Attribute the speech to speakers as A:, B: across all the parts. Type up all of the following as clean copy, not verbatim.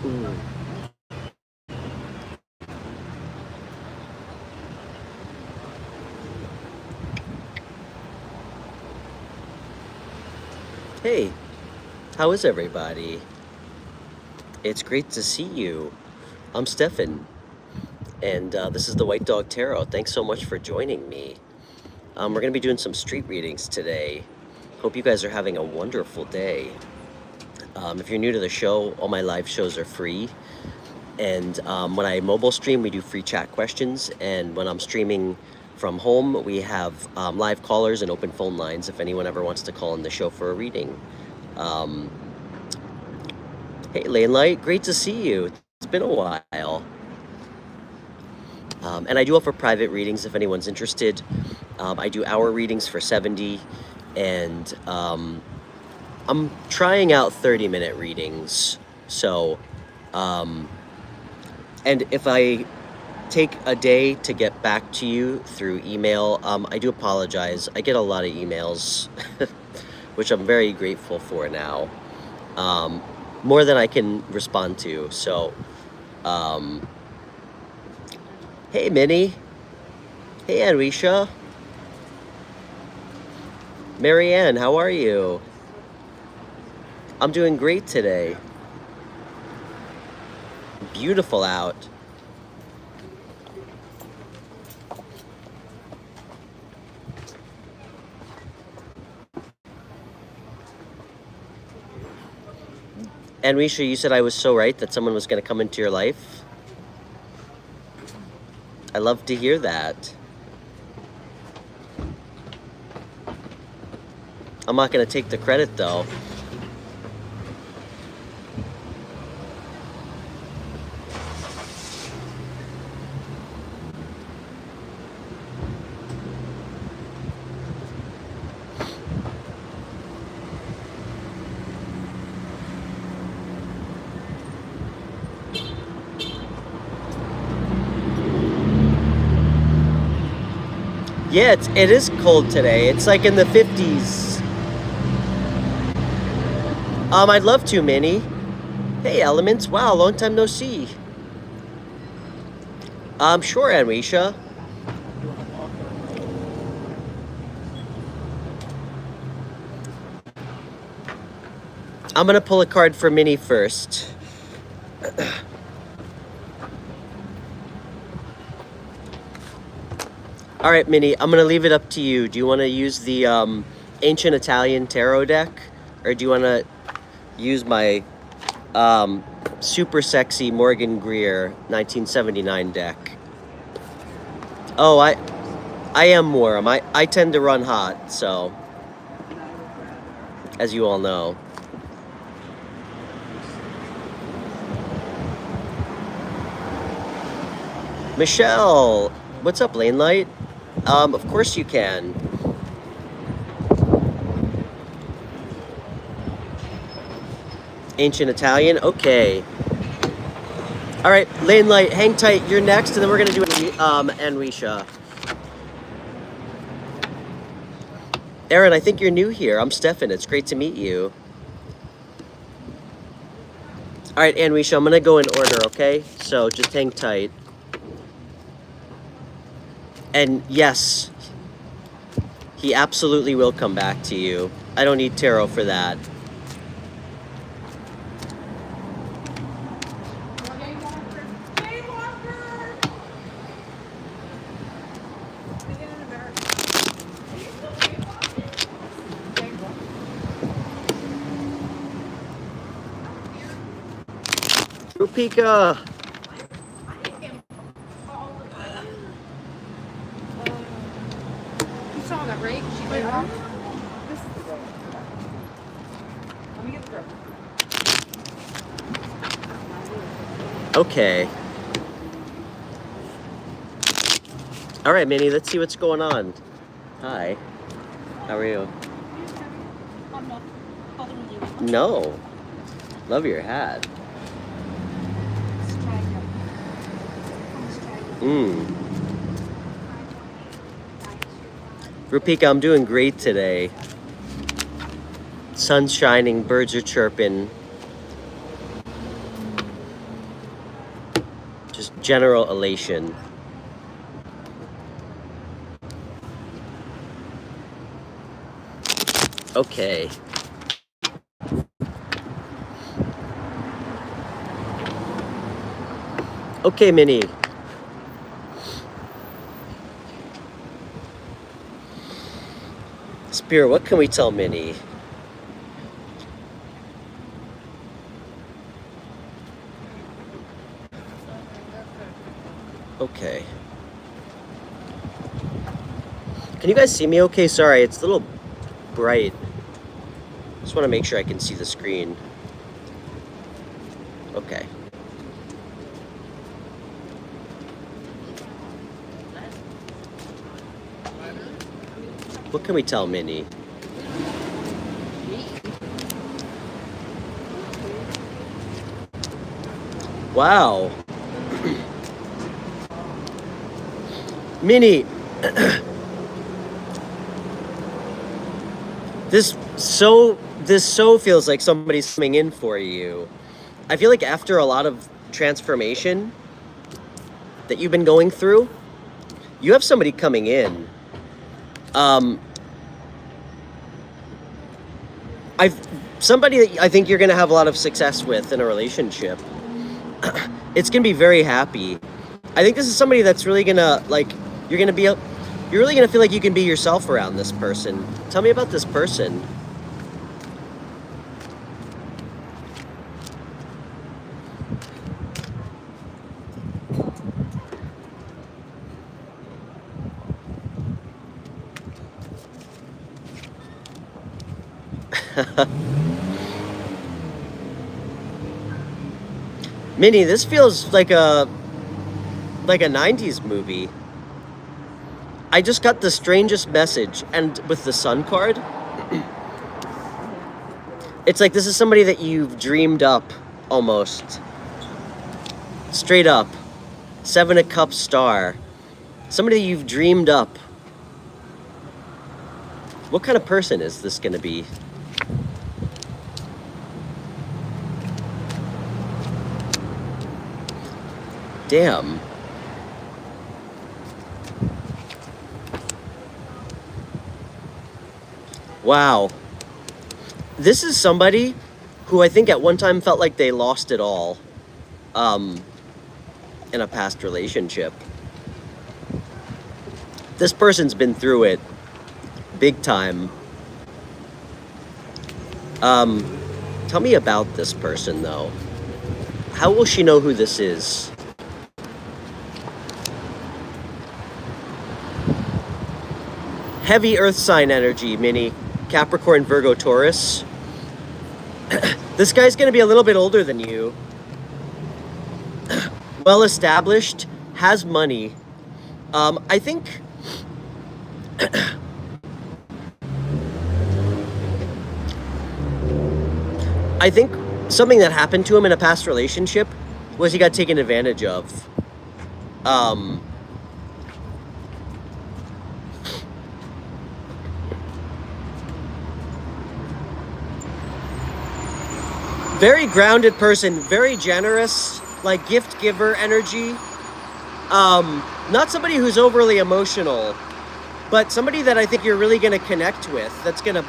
A: Mm. Hey, how is everybody? It's great to see you. I'm Stefan, and this is the White Dog Tarot. Thanks so much for joining me. We're going to be doing some street readings today. Hope you guys are having a wonderful day. If you're new to the show, all my live shows are free. And when I mobile stream, we do free chat questions. And when I'm streaming from home, we have live callers and open phone lines if anyone ever wants to call in the show for a reading. Hey, Lane Light, great to see you. It's been a while. And I do offer private readings if anyone's interested. I do hour readings for $70, and I'm trying out 30-minute readings. So, and if I take a day to get back to you through email, I do apologize. I get a lot of emails, which I'm very grateful for now. More than I can respond to. So, hey, Minnie. Hey, Anrisha. Marianne, how are you? I'm doing great today. Beautiful out. Anrisha, you said I was so right that someone was going to come into your life. I love to hear that. I'm not going to take the credit, though. Yeah, it is cold today. It's like in the 50s. I'd love to, Minnie. Hey, Elements. Wow, long time no see. Sure, Anrisha. I'm gonna pull a card for Minnie first. All right, Minnie, I'm gonna leave it up to you. Do you want to use the ancient Italian tarot deck, or do you want to use my super sexy Morgan Greer 1979 deck? Oh, I am warm. I tend to run hot, so as you all know. Michelle, what's up, Lane Light? Of course you can. Ancient Italian, okay. All right, Lane Light, hang tight. You're next, and then we're gonna do Anrisha. Aaron, I think you're new here. I'm Stefan. It's great to meet you. All right, Anrisha, I'm gonna go in order, okay? So just hang tight. And yes, he absolutely will come back to you. I don't need tarot for that. Rupika!
B: You saw that, right? She went off. This is the road. Let me get the grip.
A: Okay. All right, Minnie, let's see what's going on. Hi. How are you?
B: I'm not bothering you.
A: No. Love your hat. Rupika, I'm doing great today. Sun's shining, birds are chirping. Just general elation. Okay. Okay, Minnie. Spirit, what can we tell Minnie? Okay. Can you guys see me okay? Sorry, it's a little bright. Just want to make sure I can see the screen. Okay. What can we tell Minnie? Wow. Minnie, this so feels like somebody's coming in for you. I feel like after a lot of transformation that you've been going through, you have somebody coming in. Somebody that I think you're gonna have a lot of success with in a relationship. It's gonna be very happy. I think this is somebody that's really gonna you're really gonna feel like you can be yourself around this person. Tell me about this person. Minnie, this feels like a 90s movie. I just got the strangest message, and with the Sun card, it's like this is somebody that you've dreamed up, almost. Straight up. 7 of Cups star. Somebody you've dreamed up. What kind of person is this gonna be? Damn. Wow. This is somebody who I think at one time felt like they lost it all in a past relationship. This person's been through it big time. Tell me about this person, though. How will she know who this is? Heavy earth sign energy, Minnie. Capricorn, Virgo, Taurus. This guy's going to be a little bit older than you. Well established, has money. I think something that happened to him in a past relationship was he got taken advantage of. Very grounded person, very generous, like gift giver energy. Not somebody who's overly emotional, but somebody that I think you're really going to connect with, that's going to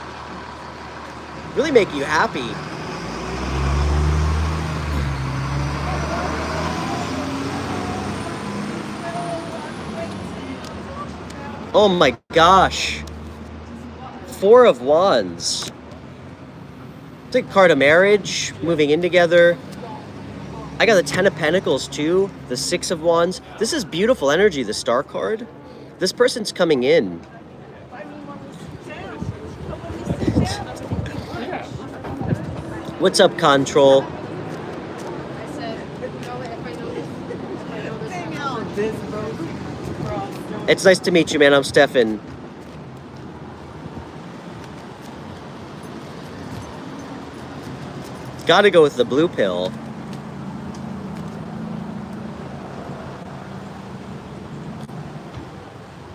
A: really make you happy. Oh my gosh. 4 of Wands. It's like a card of marriage, moving in together. I got the 10 of Pentacles too, the 6 of Wands. This is beautiful energy, the Star card. This person's coming in. What's up, Control? It's nice to meet you, man. I'm Stefan. Gotta go with the blue pill.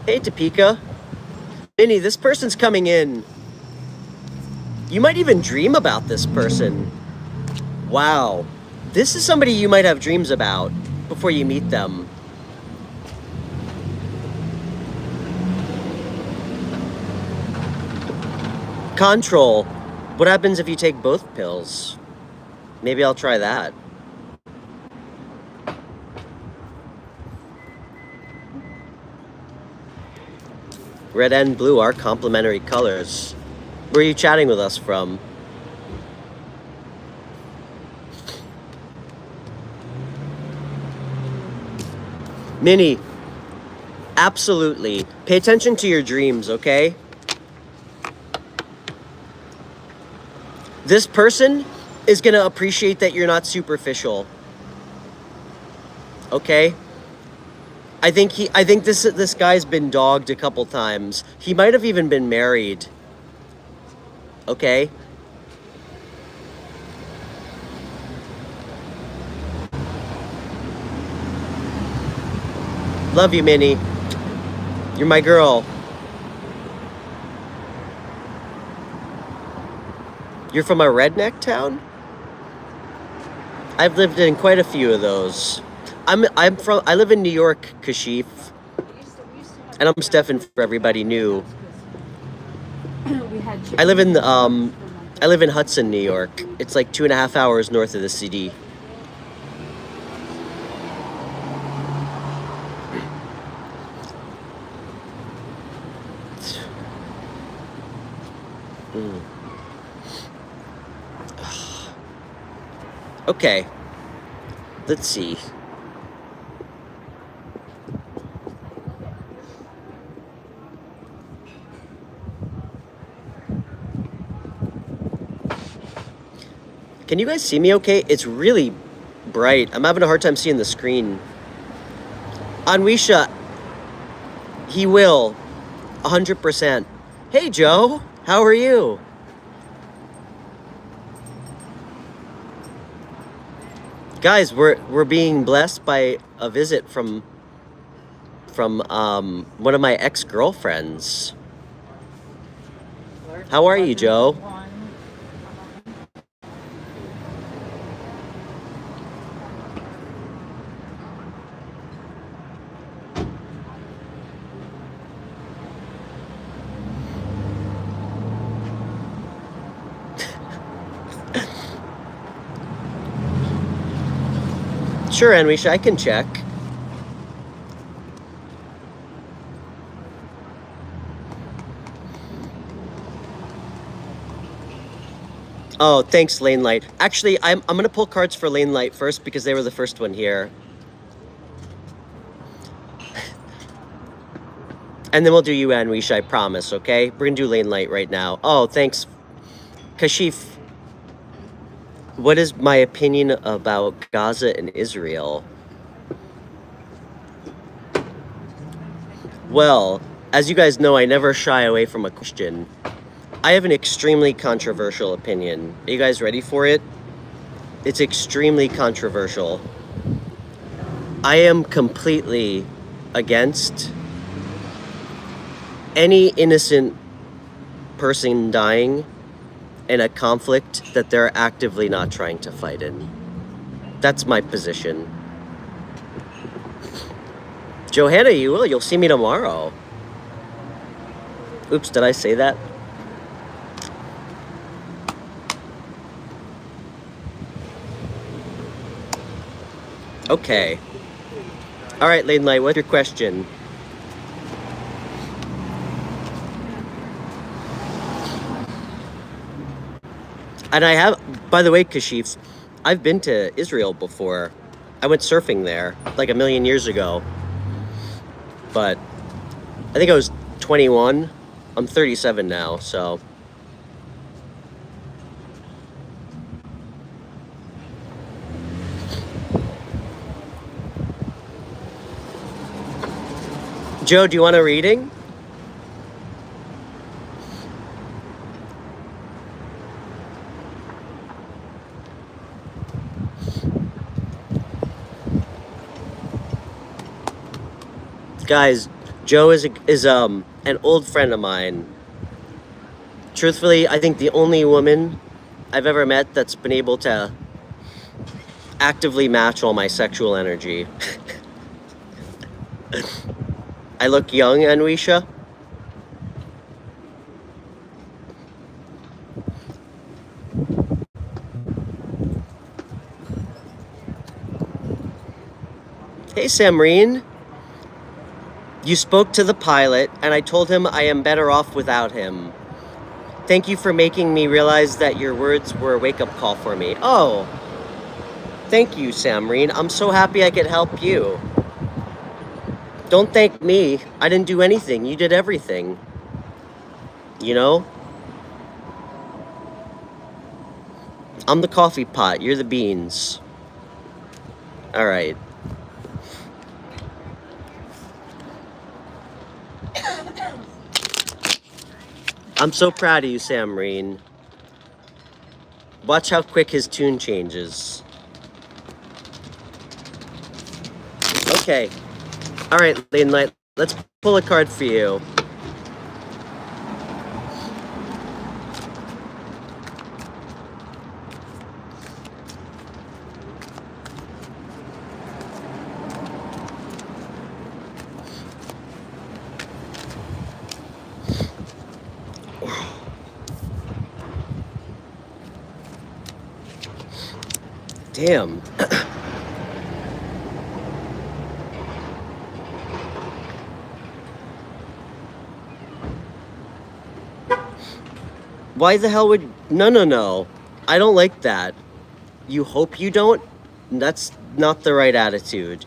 A: Hey, Topeka. Minnie, this person's coming in. You might even dream about this person. Wow. This is somebody you might have dreams about. before you meet them. Control. What happens if you take both pills? Maybe I'll try that. Red and blue are complementary colors. Where are you chatting with us from? Minnie, absolutely. Pay attention to your dreams, okay? This person is gonna appreciate that you're not superficial. Okay? I think this guy's been dogged a couple times. He might have even been married. Okay? Love you, Minnie. You're my girl. You're from a redneck town? I've lived in quite a few of those. I live in New York, Kashif. And I'm Stefan for everybody new. I live in Hudson, New York. It's like 2.5 hours north of the city. Okay. Let's see. Can you guys see me okay? It's really bright. I'm having a hard time seeing the screen. Anwisha, he will. 100%. Hey, Joe. How are you? Guys, we're being blessed by a visit from one of my ex-girlfriends. How are you, Joe? Sure, Anwisha, I can check. Oh, thanks, Lane Light. Actually, I'm gonna pull cards for Lane Light first because they were the first one here. And then we'll do you, Anwisha, I promise, okay? We're gonna do Lane Light right now. Oh, thanks. Kashif, what is my opinion about Gaza and Israel? Well, as you guys know, I never shy away from a question. I have an extremely controversial opinion. Are you guys ready for it? It's extremely controversial. I am completely against any innocent person dying in a conflict that they're actively not trying to fight in. That's my position. Johanna, you'll see me tomorrow. Oops, did I say that? Okay. All right, Lane Light, what's your question? And I have, by the way, Kashif, I've been to Israel before. I went surfing there like a million years ago. But I think I was 21. I'm 37 now, so. Joe, do you want a reading? Guys, Joe is an old friend of mine. Truthfully, I think the only woman I've ever met that's been able to actively match all my sexual energy. I look young, Anwisha? Hey, Samreen. You spoke to the pilot, and I told him I am better off without him. Thank you for making me realize that your words were a wake-up call for me. Oh, thank you, Samreen. I'm so happy I could help you. Don't thank me. I didn't do anything. You did everything. You know? I'm the coffee pot. You're the beans. All right. I'm so proud of you, Samreen. Watch how quick his tune changes. Okay. All right, Lane, let's pull a card for you. Damn. Why the hell would... No. I don't like that. You hope you don't? That's not the right attitude.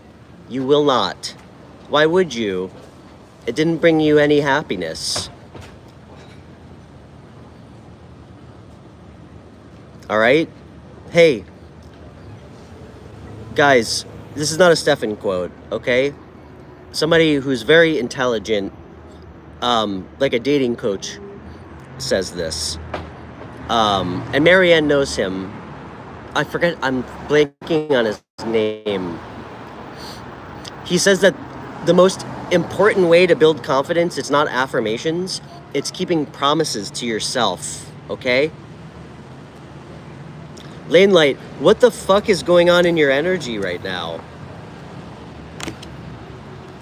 A: You will not. Why would you? It didn't bring you any happiness. Alright? Hey. Guys, this is not a Stefan quote, okay? Somebody who's very intelligent, like a dating coach, says this. And Marianne knows him. I forget, I'm blanking on his name. He says that the most important way to build confidence, it's not affirmations, it's keeping promises to yourself, okay? Lane Light, what the fuck is going on in your energy right now?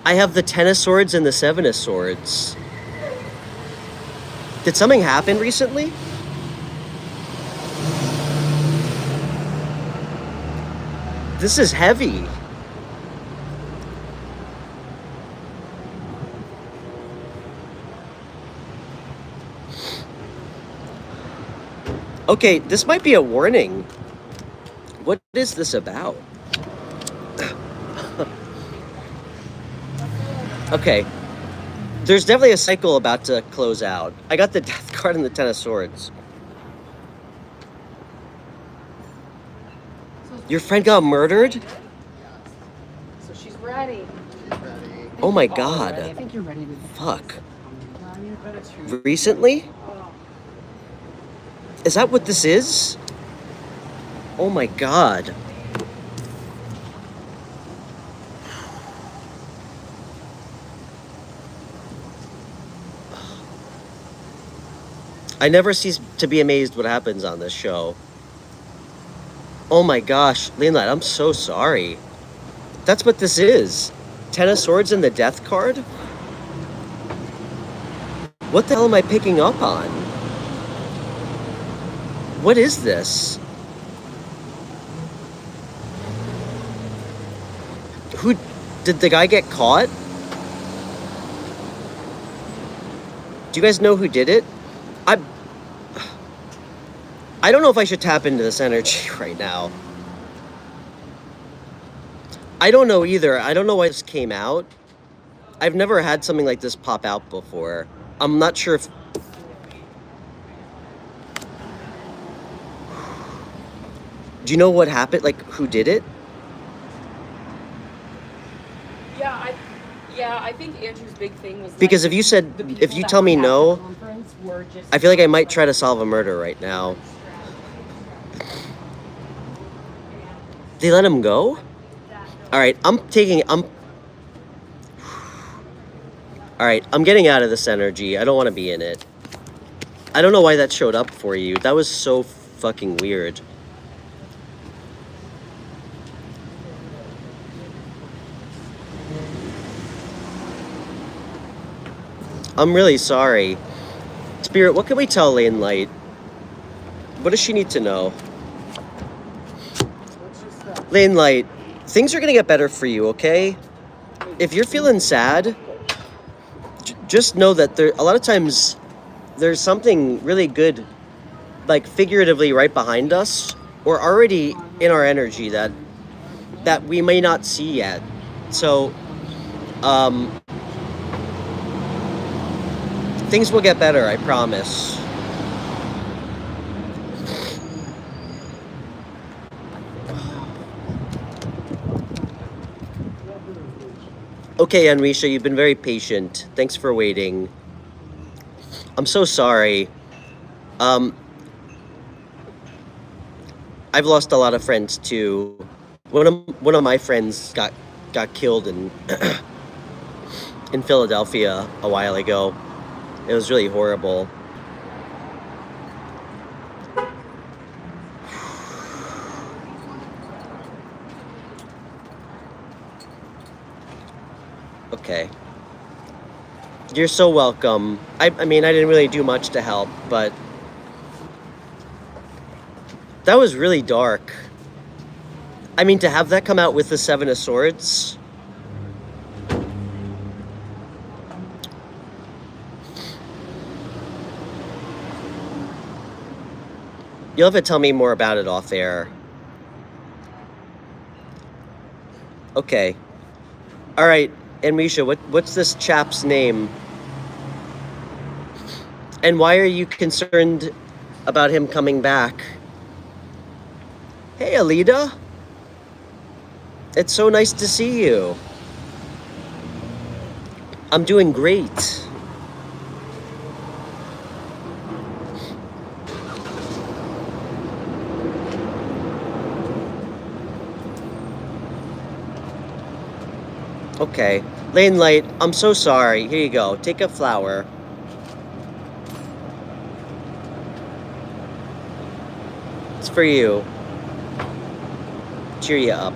A: I have the Ten of Swords and the Seven of Swords. Did something happen recently? This is heavy. Okay, this might be a warning. What is this about? Okay. There's definitely a cycle about to close out. I got the Death card and the Ten of Swords. Your friend got murdered?
B: So she's ready.
A: Oh my god.
B: I think you're ready to...
A: Fuck. Recently? Is that what this is? Oh my god. I never cease to be amazed what happens on this show. Oh my gosh, Leonard, I'm so sorry. That's what this is. Ten of Swords and the Death card? What the hell am I picking up on? What is this? Who... Did the guy get caught? Do you guys know who did it? I don't know if I should tap into this energy right now. I don't know either. I don't know why this came out. I've never had something like this pop out before. I'm not sure if... Do you know what happened? Like, who did it?
B: Yeah, I think Andrew's big thing was...
A: Because if you said... If you tell me no, I feel like I might try to solve a murder right now. They let him go? Alright, Alright, I'm getting out of this energy. I don't want to be in it. I don't know why that showed up for you. That was so fucking weird. I'm really sorry. Spirit, what can we tell Lane Light? What does she need to know? Lane Light, things are gonna get better for you, okay? If you're feeling sad, just know that a lot of times there's something really good, like figuratively right behind us, or already in our energy that we may not see yet. So, things will get better, I promise. Okay, Enrisha, you've been very patient. Thanks for waiting. I'm so sorry. I've lost a lot of friends too. One of my friends got killed in Philadelphia a while ago. It was really horrible. Okay. You're so welcome. I mean, I didn't really do much to help, but that was really dark. I mean, to have that come out with the Seven of Swords. You'll have to tell me more about it off air. Okay. All right, and Misha, what's this chap's name? And why are you concerned about him coming back? Hey, Alida. It's so nice to see you. I'm doing great. Okay. Lane Light, I'm so sorry. Here you go. Take a flower. It's for you. Cheer you up.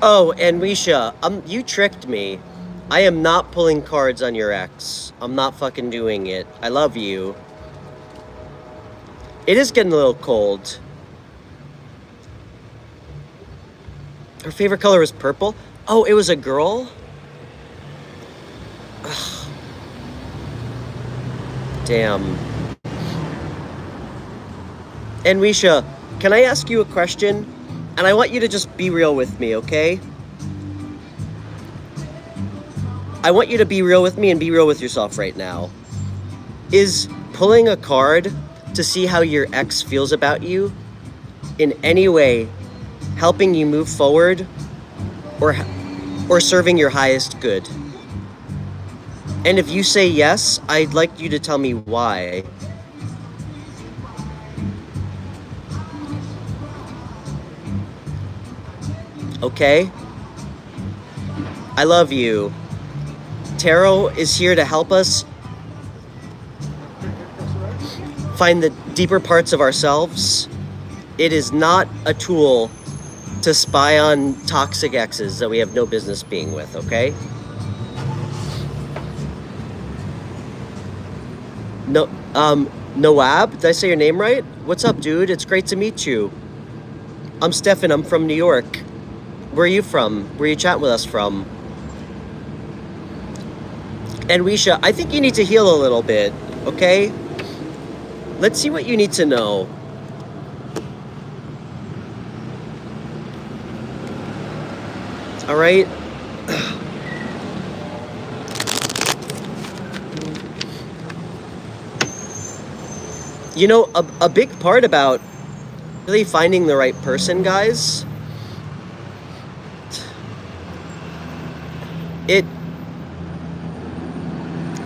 A: Oh, and Risha, you tricked me. I am not pulling cards on your ex. I'm not fucking doing it. I love you. It is getting a little cold. Her favorite color was purple? Oh, it was a girl? Ugh. Damn. And Risha, can I ask you a question? And I want you to just be real with me, okay? I want you to be real with me and be real with yourself right now. Is pulling a card to see how your ex feels about you in any way helping you move forward or serving your highest good? And if you say yes, I'd like you to tell me why. Okay? I love you. Tarot is here to help us find the deeper parts of ourselves. It is not a tool to spy on toxic exes that we have no business being with, okay? No, Noab, did I say your name right? What's up, dude? It's great to meet you. I'm Stefan, I'm from New York. Where are you from? Where are you chatting with us from? And Risha, I think you need to heal a little bit, okay? Let's see what you need to know. All right? You know, a big part about really finding the right person, guys,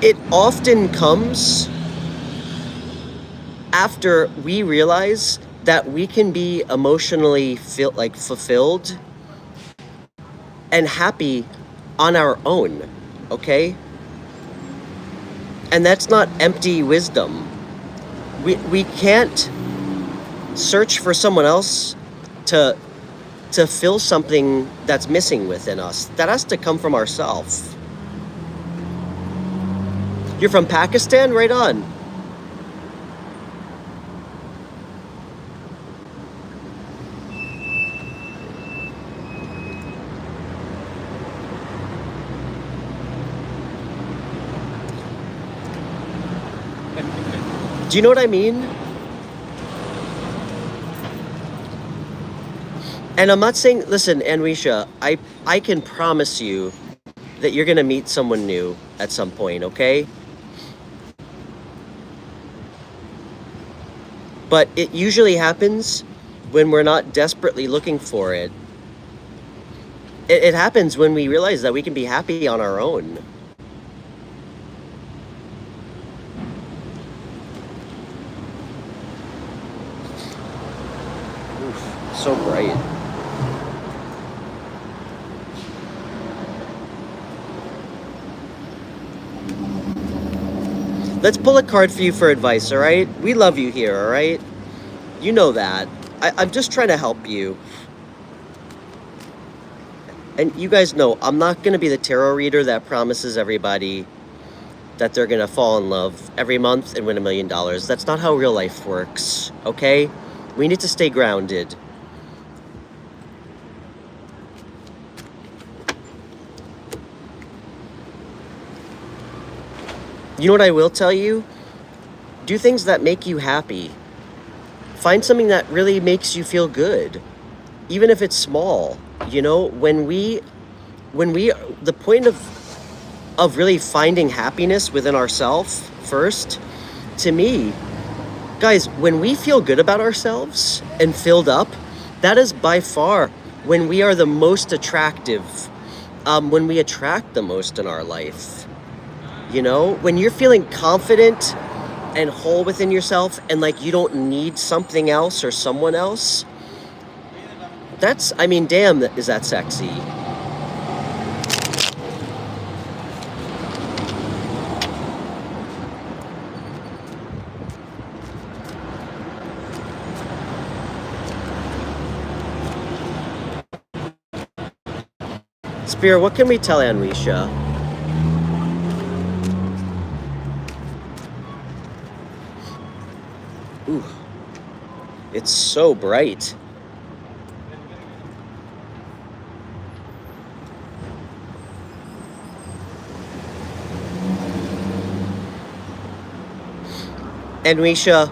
A: it often comes after we realize that we can be emotionally fulfilled and happy on our own, okay? And that's not empty wisdom. We can't search for someone else to fill something that's missing within us. That has to come from ourselves. You're from Pakistan? Right on. Do you know what I mean? And I'm not saying, listen, Anwisha, I can promise you that you're going to meet someone new at some point, okay? But it usually happens when we're not desperately looking for it. It happens when we realize that we can be happy on our own. Oof, so bright. Let's pull a card for you for advice, all right? We love you here, all right? You know that. I'm just trying to help you. And you guys know, I'm not going to be the tarot reader that promises everybody that they're going to fall in love every month and win $1 million. That's not how real life works, okay? We need to stay grounded. You know what I will tell you? Do things that make you happy. Find something that really makes you feel good, even if it's small. You know, when we the point of really finding happiness within ourselves first, to me, guys, when we feel good about ourselves and filled up, that is by far when we are the most attractive, when we attract the most in our life. You know, when you're feeling confident and whole within yourself and like you don't need something else or someone else, that's, I mean, damn, is that sexy. Spear, what can we tell Anwisha? Ooh, it's so bright. Anwisha,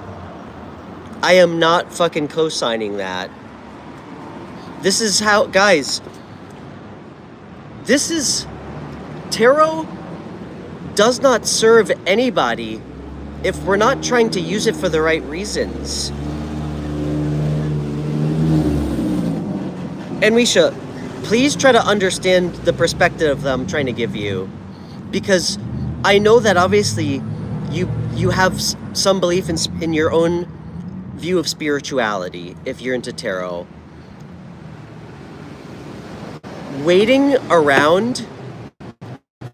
A: I am not fucking co-signing that. This is how, guys, this is, tarot does not serve anybody if we're not trying to use it for the right reasons. Anwisha, please try to understand the perspective that I'm trying to give you, because I know that obviously you have some belief in your own view of spirituality if you're into tarot. Waiting around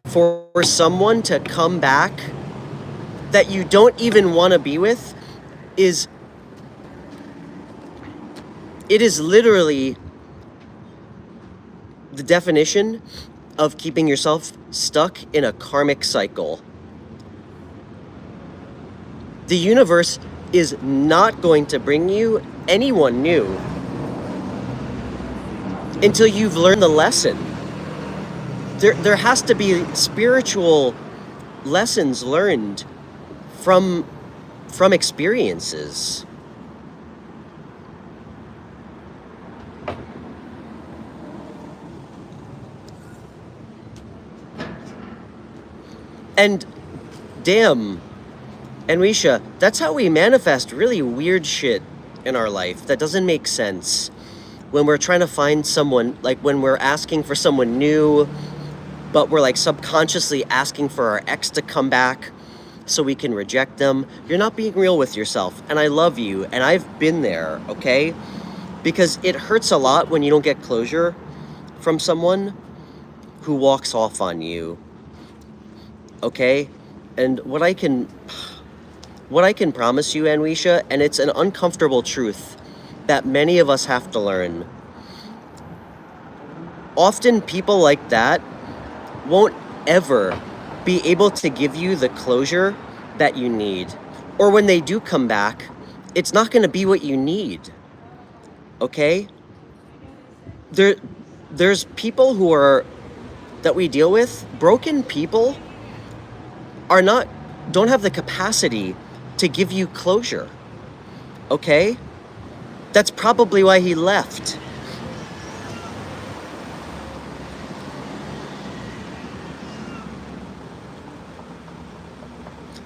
A: for someone to come back that you don't even want to be with is literally the definition of keeping yourself stuck in a karmic cycle. The universe is not going to bring you anyone new until you've learned the lesson. There has to be spiritual lessons learned from experiences. And damn, Anwisha, that's how we manifest really weird shit in our life that doesn't make sense. When we're trying to find someone, like when we're asking for someone new, but we're like subconsciously asking for our ex to come back so we can reject them. You're not being real with yourself. And I love you, and I've been there, okay? Because it hurts a lot when you don't get closure from someone who walks off on you, okay? And what I can promise you, Anwisha, and it's an uncomfortable truth that many of us have to learn. Often people like that won't ever be able to give you the closure that you need. Or when they do come back, it's not going to be what you need. Okay? There's people that we deal with, broken people don't have the capacity to give you closure. Okay? That's probably why he left.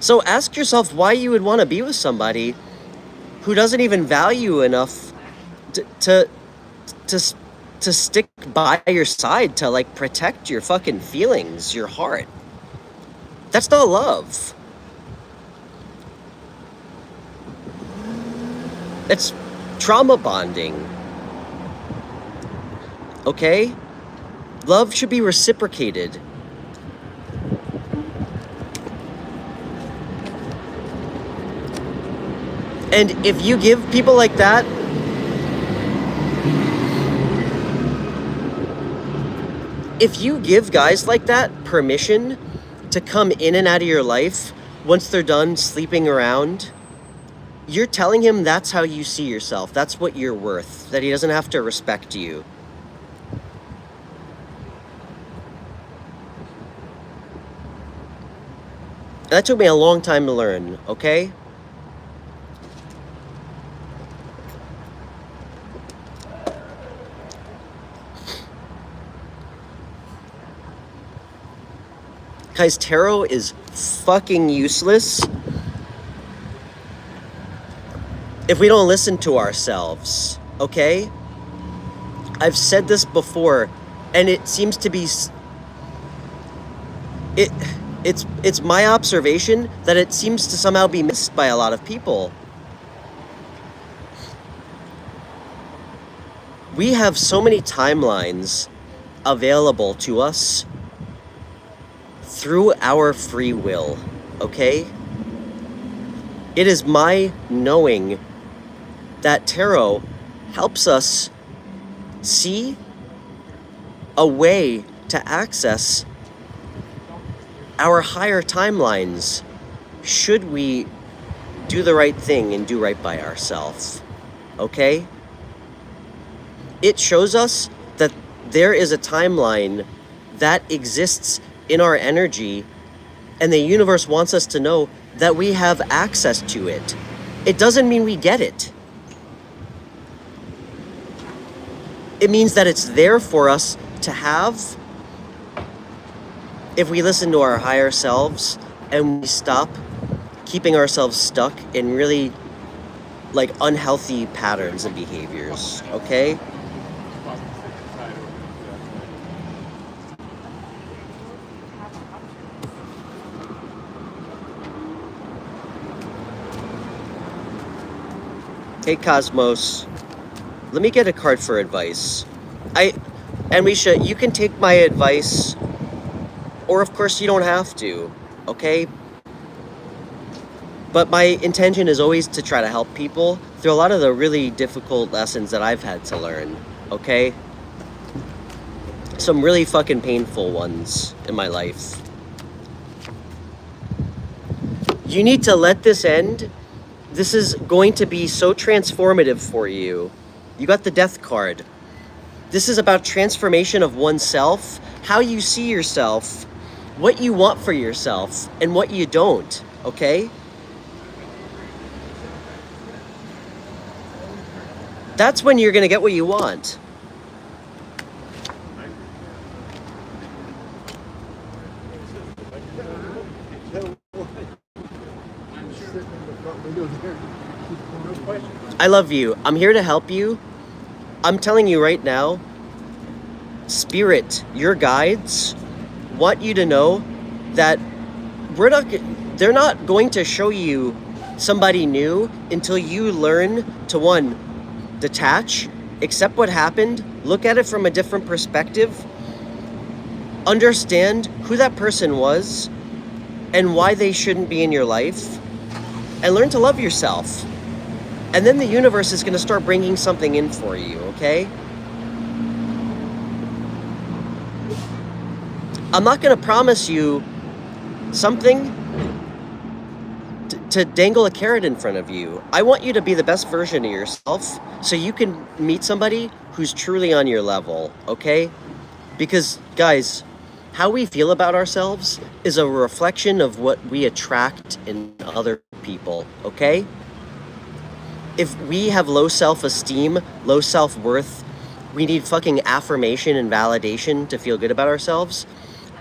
A: So ask yourself why you would want to be with somebody who doesn't even value you enough to stick by your side, to like protect your fucking feelings, your heart. That's not love. It's trauma bonding. Okay? Love should be reciprocated. And if you give people like that if you give guys like that permission to come in and out of your life once they're done sleeping around, you're telling him that's how you see yourself. That's what you're worth. That he doesn't have to respect you. That took me a long time to learn, okay? Guys, tarot is fucking useless if we don't listen to ourselves, okay? I've said this before, and it seems to be... It's my observation that it seems to somehow be missed by a lot of people. We have so many timelines available to us through our free will, okay? It is my knowing that tarot helps us see a way to access our higher timelines should we do the right thing and do right by ourselves, okay? It shows us that there is a timeline that exists in our energy, and the universe wants us to know that we have access to it. It doesn't mean we get it. It means that it's there for us to have if we listen to our higher selves and we stop keeping ourselves stuck in really like unhealthy patterns and behaviors, okay? Hey Cosmos, let me get a card for advice. Anwisha, you can take my advice, or of course you don't have to, okay? But my intention is always to try to help people through a lot of the really difficult lessons that I've had to learn, okay? Some really fucking painful ones in my life. You need to let this end. This is going to be so transformative for you. You got the Death card. This is about transformation of oneself, how you see yourself, what you want for yourself, and what you don't, okay? That's when you're gonna get what you want. I love you. I'm here to help you. I'm telling you right now, Spirit, your guides want you to know that they're not going to show you somebody new until you learn to, one, detach, accept what happened, look at it from a different perspective, understand who that person was, and why they shouldn't be in your life, and learn to love yourself. And then the universe is going to start bringing something in for you, okay? I'm not going to promise you something to dangle a carrot in front of you. I want you to be the best version of yourself so you can meet somebody who's truly on your level, okay? Because, guys, how we feel about ourselves is a reflection of what we attract in other people, okay? If we have low self-esteem, low self-worth, we need fucking affirmation and validation to feel good about ourselves,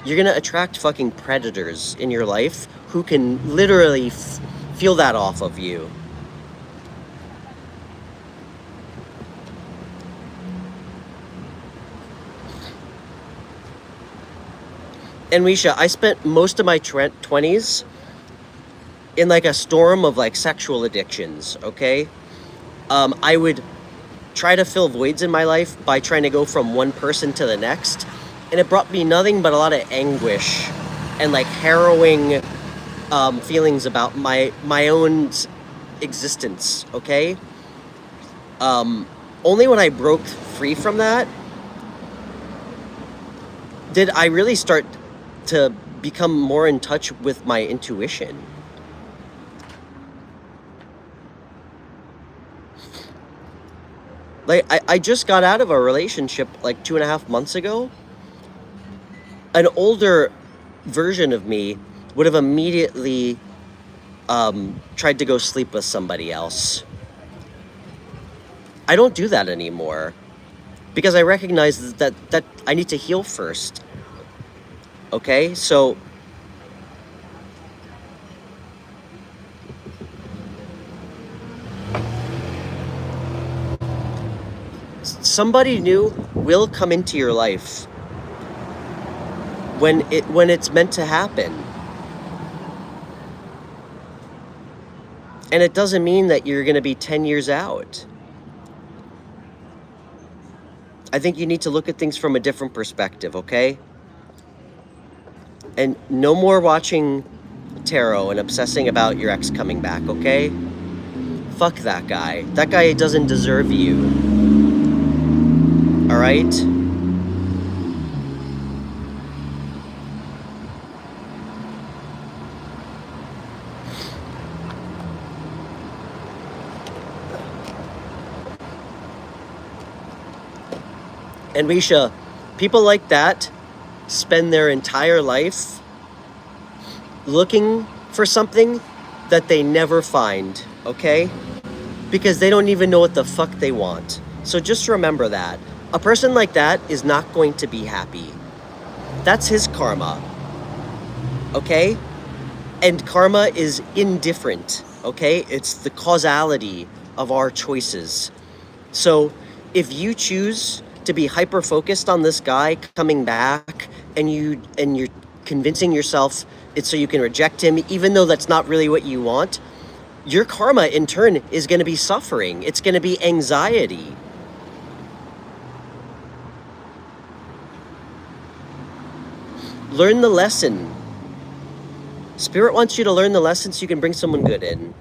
A: you're gonna attract fucking predators in your life who can literally feel that off of you. And Risha, I spent most of my 20s in like a storm of like sexual addictions, okay? I would try to fill voids in my life by trying to go from one person to the next, and it brought me nothing but a lot of anguish and like harrowing feelings about my own existence, okay? Only when I broke free from that did I really start to become more in touch with my intuition. Like, I just got out of a relationship like 2.5 months ago. An older version of me would have immediately tried to go sleep with somebody else. I don't do that anymore because I recognize that I need to heal first. Okay, so somebody new will come into your life when it's meant to happen. And it doesn't mean that you're going to be 10 years out. I think you need to look at things from a different perspective, okay? And no more watching tarot and obsessing about your ex coming back, okay? Fuck that guy. That guy doesn't deserve you. All right? And Risha, people like that spend their entire life looking for something that they never find, okay? Because they don't even know what the fuck they want. So just remember that. A person like that is not going to be happy. That's his karma, okay? And karma is indifferent, okay? It's the causality of our choices. So if you choose to be hyper-focused on this guy coming back and you're convincing yourself it's so you can reject him, even though that's not really what you want, your karma in turn is going to be suffering. It's going to be anxiety. Learn the lesson. Spirit wants you to learn the lesson so you can bring someone good in.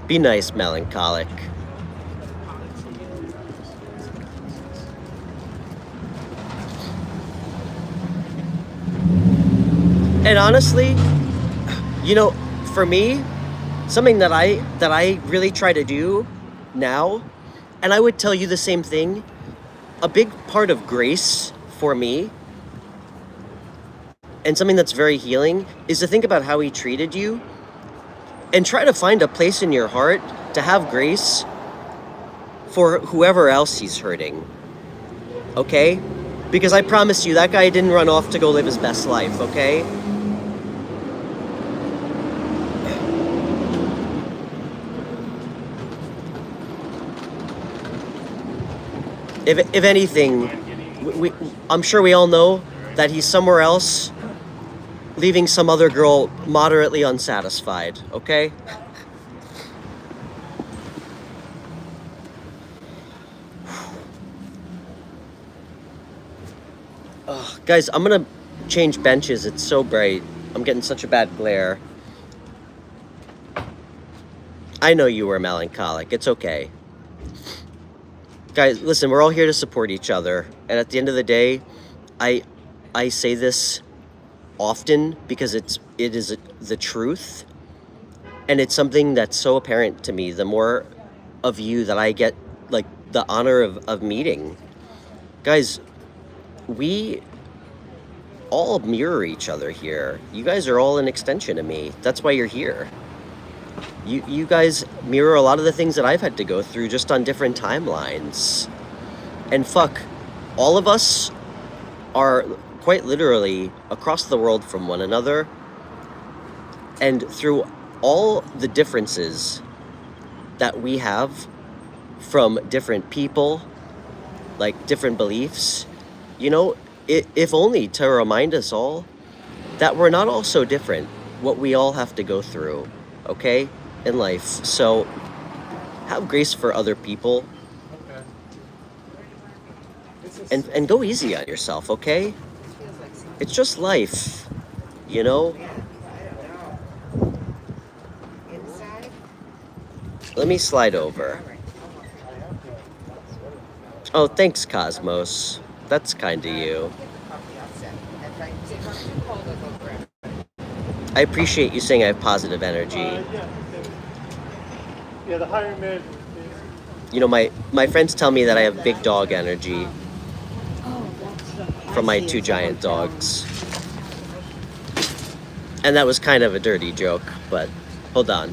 A: Be nice, melancholic. And honestly, you know, for me, something that I really try to do now, and I would tell you the same thing, a big part of grace for me, and something that's very healing, is to think about how he treated you and try to find a place in your heart to have grace for whoever else he's hurting, okay? Because I promise you, that guy didn't run off to go live his best life, okay? If anything, I'm sure we all know that he's somewhere else, leaving some other girl moderately unsatisfied, okay? Ugh, guys, I'm gonna change benches. It's so bright. I'm getting such a bad glare. I know you were melancholic. It's okay. Guys, listen, we're all here to support each other. And at the end of the day, I say this often because it is the truth. And it's something that's so apparent to me the more of you that I get, like, the honor of meeting. Guys, we all mirror each other here. You guys are all an extension of me. That's why you're here. You guys mirror a lot of the things that I've had to go through just on different timelines. And fuck, all of us are quite literally across the world from one another. And through all the differences that we have from different people, like different beliefs, you know, if only to remind us all that we're not all so different, what we all have to go through, okay, in life. So have grace for other people and go easy on yourself, okay? It's just life, you know? Let me slide over. Oh, thanks, Cosmos. That's kind of you. I appreciate you saying I have positive energy.
C: Yeah, the higher mid.
A: You know, my friends tell me that I have big dog energy from my two giant dogs. And that was kind of a dirty joke, but hold on.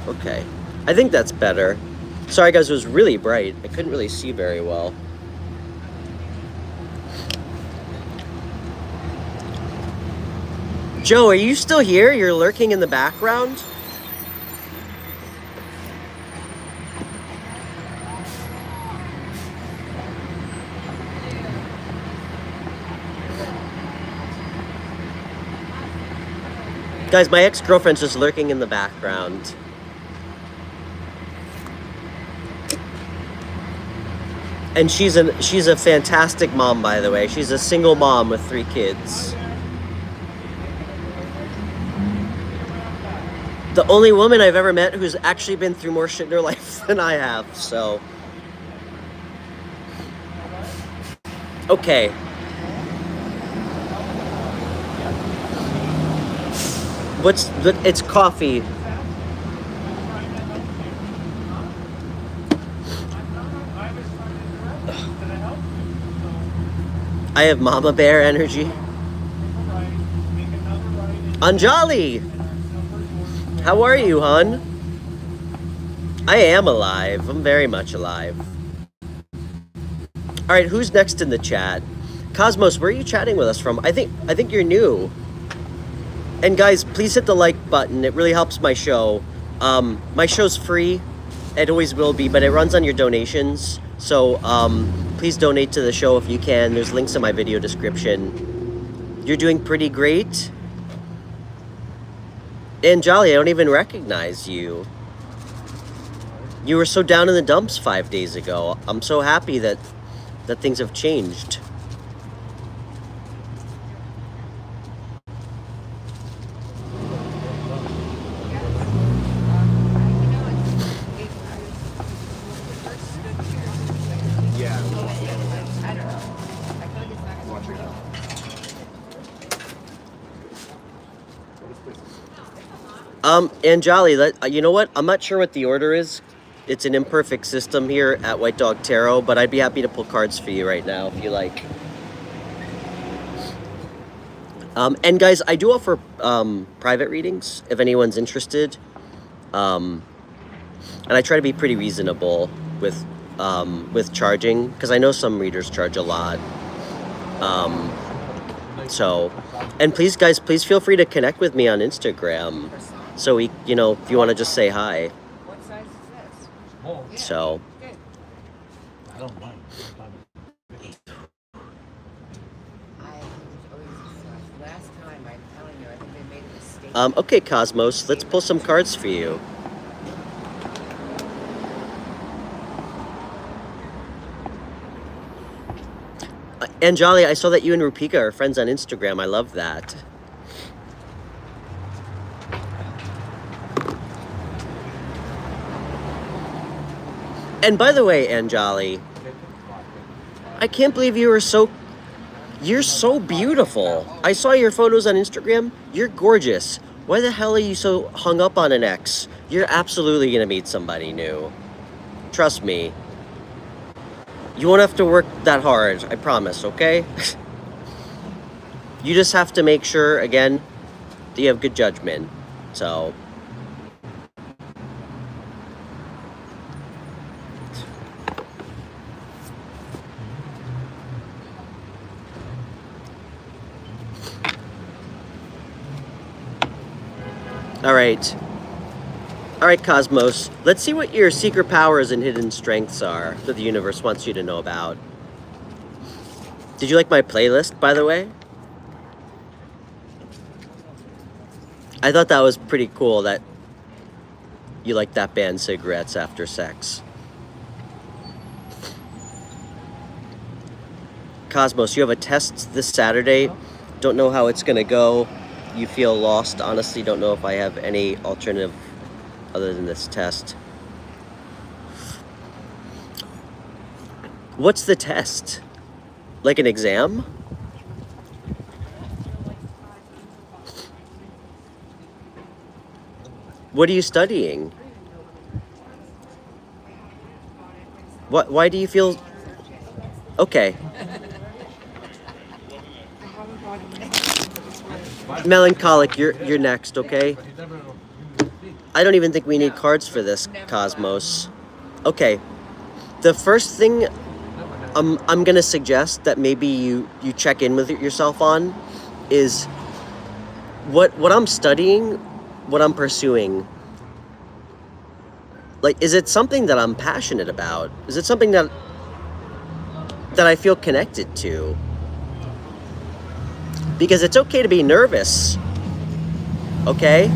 A: Okay, I think that's better. Sorry guys, it was really bright. I couldn't really see very well. Joe, are you still here? You're lurking in the background? Guys, my ex-girlfriend's just lurking in the background. And she's a fantastic mom, by the way. She's a single mom with 3 kids. The only woman I've ever met who's actually been through more shit in her life than I have, so. Okay. It's coffee. I have mama bear energy. Anjali! How are you, hon? I am alive. I'm very much alive. Alright, who's next in the chat? Cosmos, where are you chatting with us from? I think you're new. And guys, please hit the like button. It really helps my show. My show's free. It always will be, but it runs on your donations. So please donate to the show if you can. There's links in my video description. You're doing pretty great. Anjali, I don't even recognize you. You were so down in the dumps 5 days ago. I'm so happy that things have changed. Anjali, you know what? I'm not sure what the order is. It's an imperfect system here at White Dog Tarot, but I'd be happy to pull cards for you right now if you like. And guys, I do offer private readings if anyone's interested. And I try to be pretty reasonable with charging, because I know some readers charge a lot. So, and please, guys, please feel free to connect with me on Instagram. So we, you know, if you want to just say hi.
B: What size is this?
A: So,
C: I don't mind.
D: Last time, I'm telling you, I think they made a mistake.
A: Okay, Cosmos, let's pull some cards for you. Anjali, I saw that you and Rupika are friends on Instagram. I love that. And by the way, Anjali, I can't believe you're so beautiful. I saw your photos on Instagram. You're gorgeous. Why the hell are you so hung up on an ex? You're absolutely gonna meet somebody new. Trust me. You won't have to work that hard, I promise, okay? You just have to make sure, again, that you have good judgment. So... Alright. Alright, Cosmos. Let's see what your secret powers and hidden strengths are that the universe wants you to know about. Did you like my playlist, by the way? I thought that was pretty cool that you like that band Cigarettes After Sex. Cosmos, you have a test this Saturday. Don't know how it's gonna go. You feel lost. Honestly, don't know if I have any alternative other than this test. What's the test? Like an exam? What are you studying? Why do you feel... Okay. Melancholic, you're next, okay? I don't even think we need cards for this, Cosmos. Okay. The first thing I'm gonna suggest that maybe you check in with yourself on is what I'm studying, what I'm pursuing. Like, is it something that I'm passionate about? Is it something that I feel connected to? Because it's okay to be nervous, okay?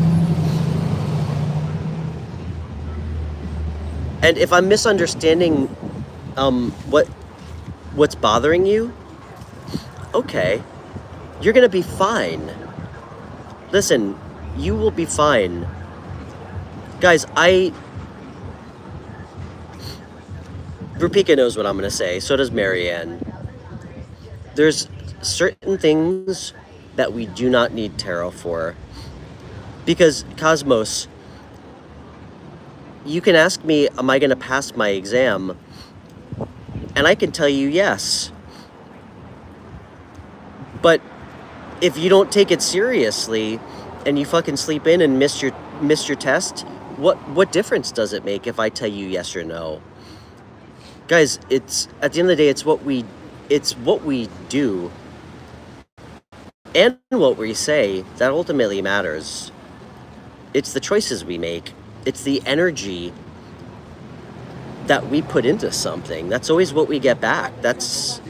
A: And if I'm misunderstanding what's bothering you, okay, you're gonna be fine. Listen, you will be fine. Guys, Rupika knows what I'm gonna say, so does Marianne. There's certain things that we do not need tarot for. Because, Cosmos, you can ask me, am I gonna pass my exam? And I can tell you yes. But if you don't take it seriously and you fucking sleep in and miss your test, what difference does it make if I tell you yes or no? Guys, it's at the end of the day, it's what we do and what we say that ultimately matters. It's the choices we make. It's the energy that we put into something. That's always what we get back. That's,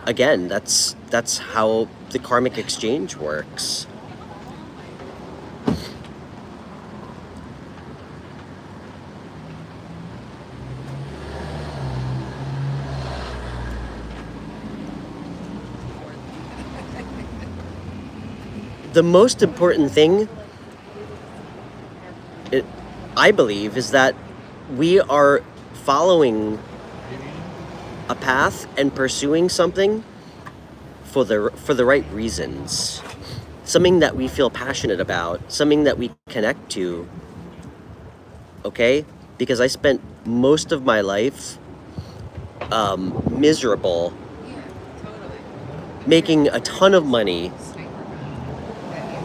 A: again, that's how the karmic exchange works. The most important thing, I believe, is that we are following a path and pursuing something for the right reasons. Something that we feel passionate about, something that we connect to. Okay? Because I spent most of my life miserable, making a ton of money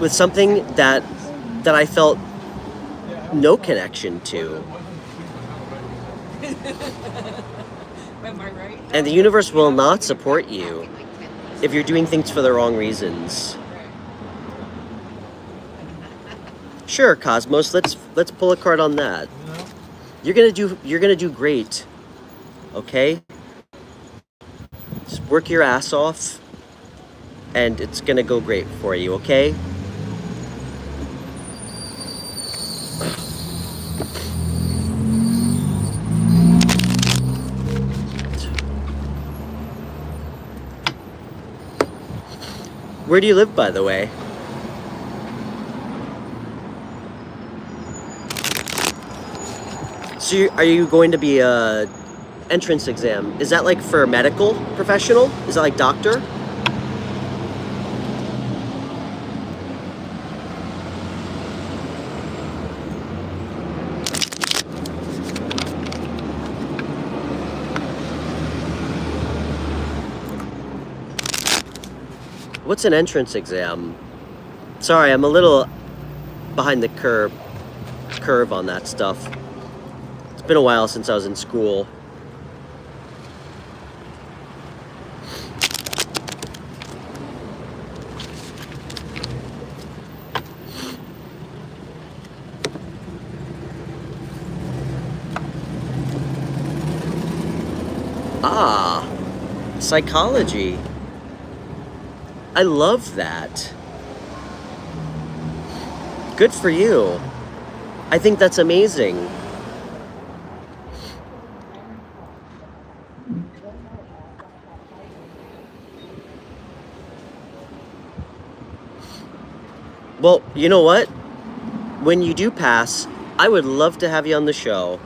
A: with something that I felt no connection to.
B: Am I right?
A: And the universe will not support you if you're doing things for the wrong reasons. Sure, Cosmos, let's pull a card on that. You're gonna do great. okay? Just work your ass off, and it's gonna go great for you, okay? Where do you live, by the way? So are you going to be a entrance exam? Is that like for medical professional? Is that like doctor? What's an entrance exam? Sorry, I'm a little behind the curve on that stuff. It's been a while since I was in school. Ah, psychology. I love that. Good for you. I think that's amazing. Well, you know what? When you do pass, I would love to have you on the show.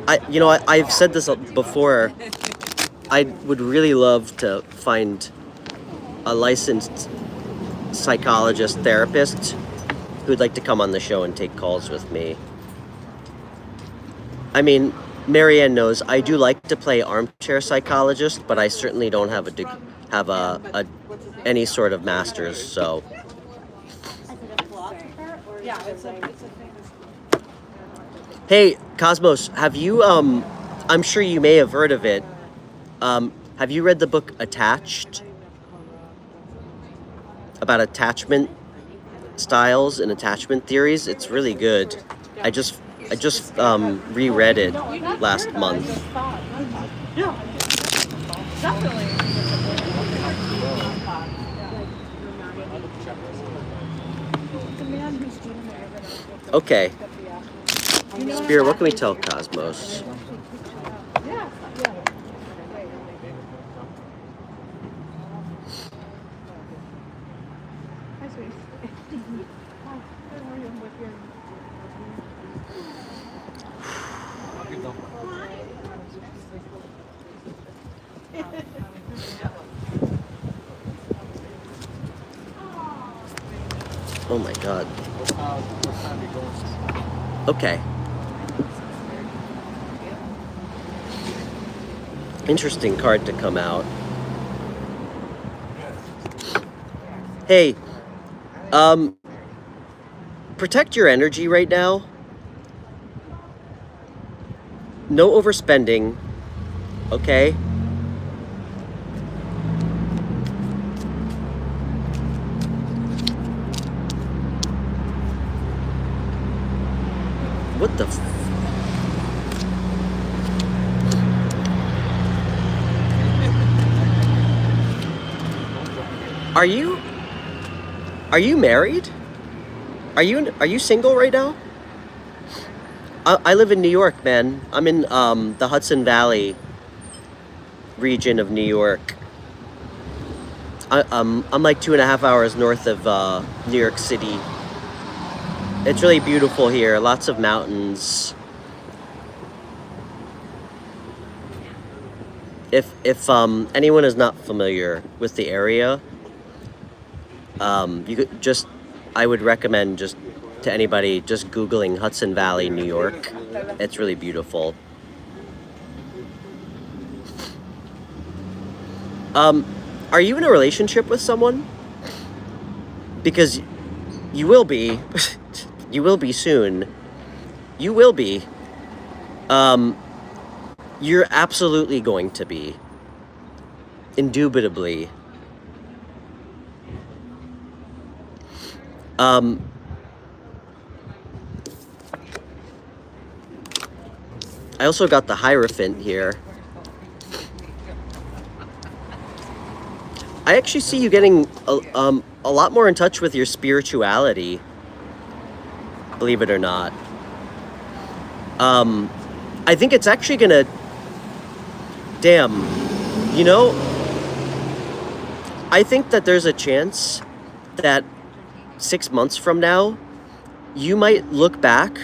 A: I've said this before. I would really love to find a licensed psychologist, therapist who'd like to come on the show and take calls with me. I mean, Marianne knows I do like to play armchair psychologist, but I certainly don't have any sort of master's. So. Hey, Cosmos, have you I'm sure you may have heard of it. Have you read the book Attached? About attachment styles and attachment theories? It's really good. I just reread it last month.
B: Yeah, definitely.
A: Okay. Spirit, what can we tell Cosmos? Oh my god. Okay. Interesting card to come out. Hey, protect your energy right now. No overspending, okay? What the Are you married? Are you single right now? I live in New York, man. I'm in the Hudson Valley region of New York. I'm like 2.5 hours north of New York City. It's really beautiful here. Lots of mountains. If anyone is not familiar with the area, you could just, I would recommend just to anybody just Googling Hudson Valley, New York. It's really beautiful. Are you in a relationship with someone? Because you will be. You will be soon. You will be. You're absolutely going to be. Indubitably. I also got the Hierophant here. I actually see you getting a lot more in touch with your spirituality, believe it or not. I think it's actually gonna, damn, you know, I think that there's a chance that 6 months from now, you might look back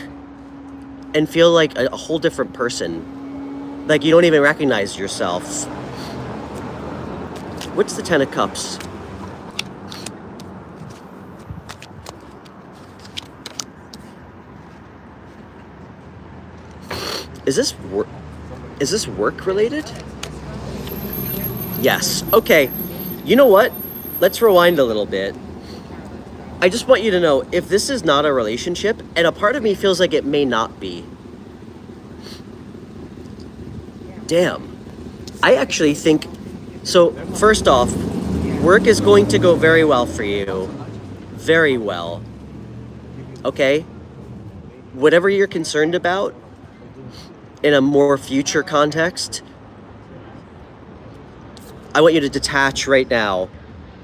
A: and feel like a whole different person. Like you don't even recognize yourself. What's the Ten of Cups? Is this work related? Yes. Okay. You know what? Let's rewind a little bit. I just want you to know, if this is not a relationship, and a part of me feels like it may not be. Damn. I actually think, so first off, work is going to go very well for you. Very well. Okay? Whatever you're concerned about, in a more future context, I want you to detach right now,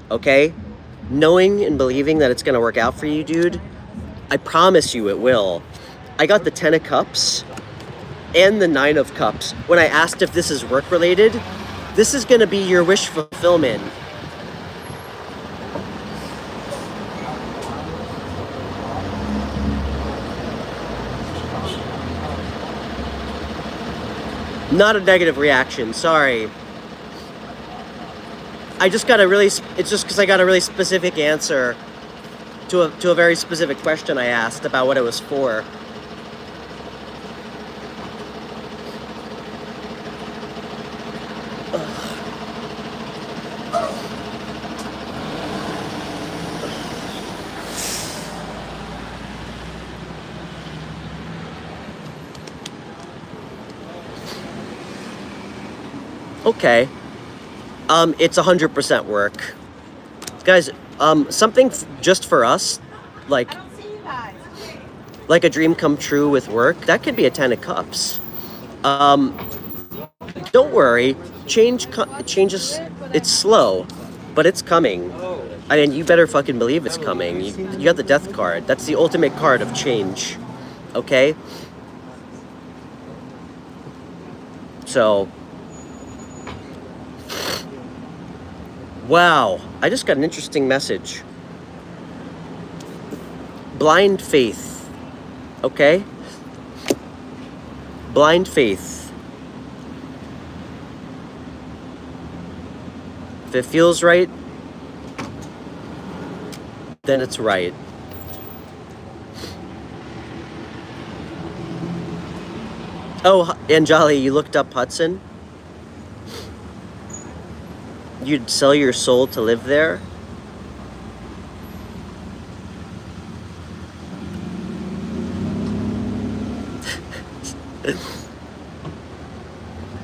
A: okay? Knowing and believing that it's gonna work out for you, dude, I promise you it will. I got the 10 of Cups and the 9 of Cups. When I asked if this is work related, this is gonna be your wish fulfillment. Not a negative reaction, sorry. I just got a really, it's just because I got a really specific answer to a very specific question I asked about what it was for. Okay. It's 100% work. Guys, something just for us, like a dream come true with work, that could be a 10 of Cups. Don't worry, changes, it's slow, but it's coming. I mean, you better fucking believe it's coming. You got the Death card. That's the ultimate card of change. Okay? So, wow, I just got an interesting message. Blind faith, okay? Blind faith. If it feels right, then it's right. Oh, Anjali, you looked up Hudson? You'd sell your soul to live there?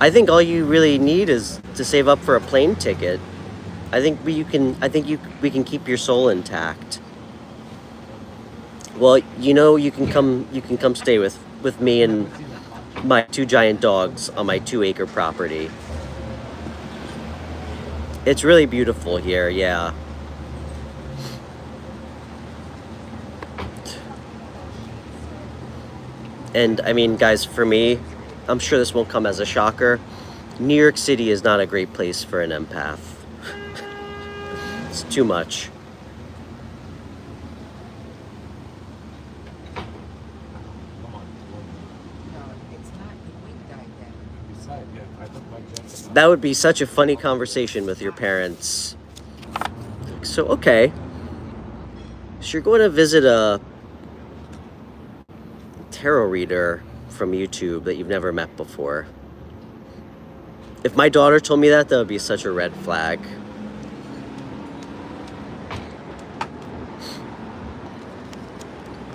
A: I think all you really need is to save up for a plane ticket. I think we can keep your soul intact. Well, you can come stay with me and my 2 giant dogs on my 2-acre property. It's really beautiful here, yeah. And I mean, guys, for me, I'm sure this won't come as a shocker. New York City is not a great place for an empath. It's too much. That would be such a funny conversation with your parents. So, okay. So you're going to visit a tarot reader from YouTube that you've never met before. If my daughter told me that would be such a red flag.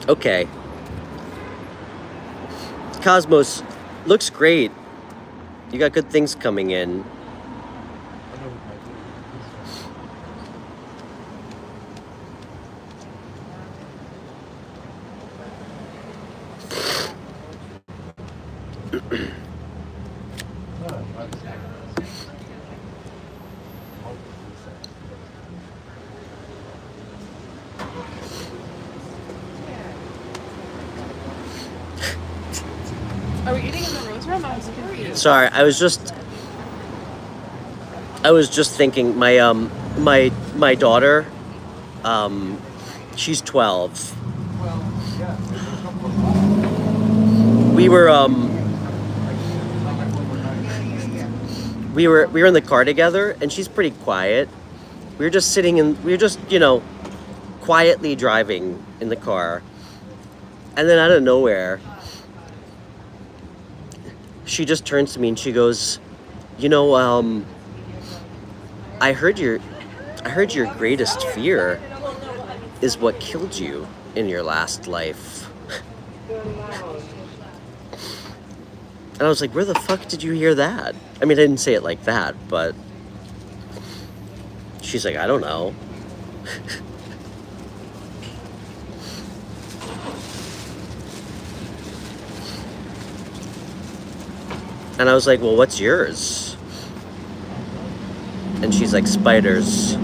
A: Okay. Cosmos, looks great. You got good things coming in.
B: Are we eating in the rose room? I was confused.
A: Sorry, I was just thinking. My daughter, she's 12. We were in the car together, and she's pretty quiet. We were just quietly driving in the car, and then out of nowhere, she just turns to me and she goes, I heard your greatest fear is what killed you in your last life. And I was like, where the fuck did you hear that? I mean, I didn't say it like that, but she's like, I don't know. And I was like, well, what's yours? And she's like, spiders.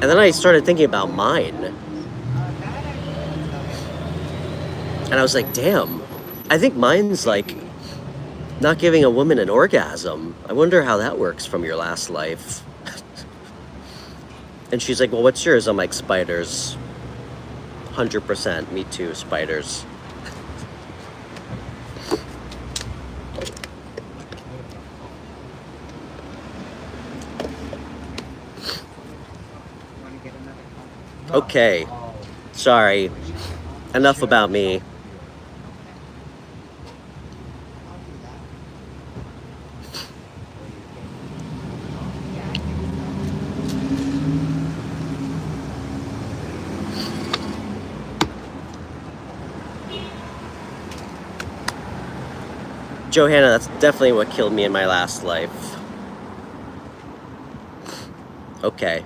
A: And then I started thinking about mine. And I was like, damn, I think mine's like not giving a woman an orgasm. I wonder how that works from your last life. And she's like, well, what's yours? I'm like, spiders. 100%, me too, spiders. Okay, sorry, enough about me. Johanna, that's definitely what killed me in my last life. Okay.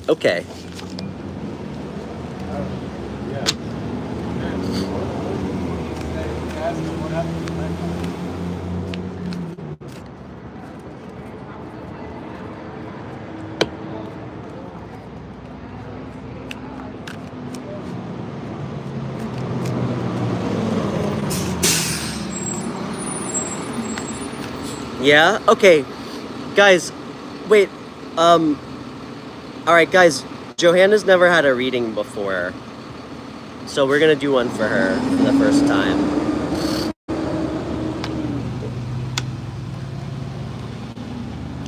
A: Okay. Yeah? Okay. Guys, wait. Alright, guys. Johanna's never had a reading before. So we're gonna do one for her for the first time.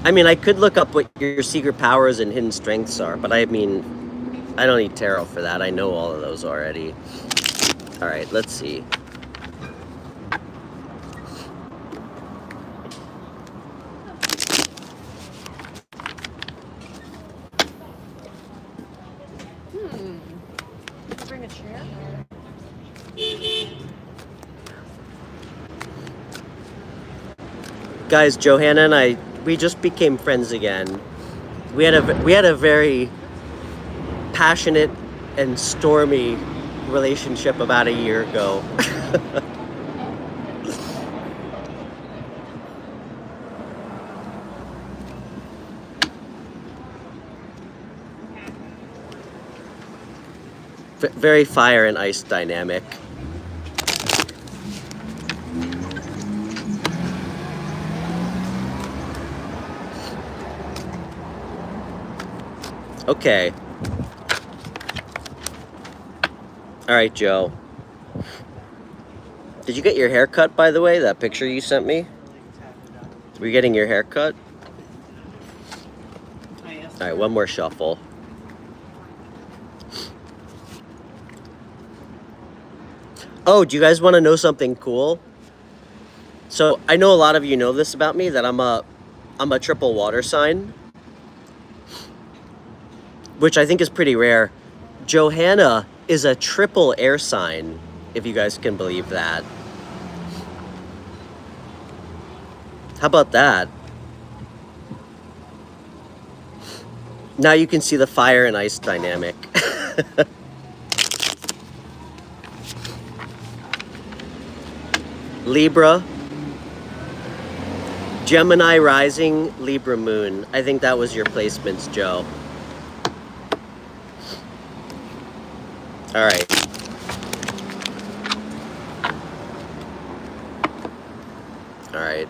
A: I mean, I could look up what your secret powers and hidden strengths are, but I mean, I don't need tarot for that. I know all of those already. Alright, let's see.
B: Bring a chair.
A: Guys, Johanna and we just became friends again. We had a very passionate and stormy relationship about a year ago. Very fire and ice dynamic. Okay. All right, Joe. Did you get your hair cut, by the way? That picture you sent me? Were you getting your hair cut? All right, one more shuffle. Oh, do you guys want to know something cool? So I know a lot of you know this about me, that I'm a triple water sign, which I think is pretty rare. Johanna is a triple air sign, if you guys can believe that. How about that? Now you can see the fire and ice dynamic. Libra, Gemini rising, Libra moon. I think that was your placements, Joe. All right. All right.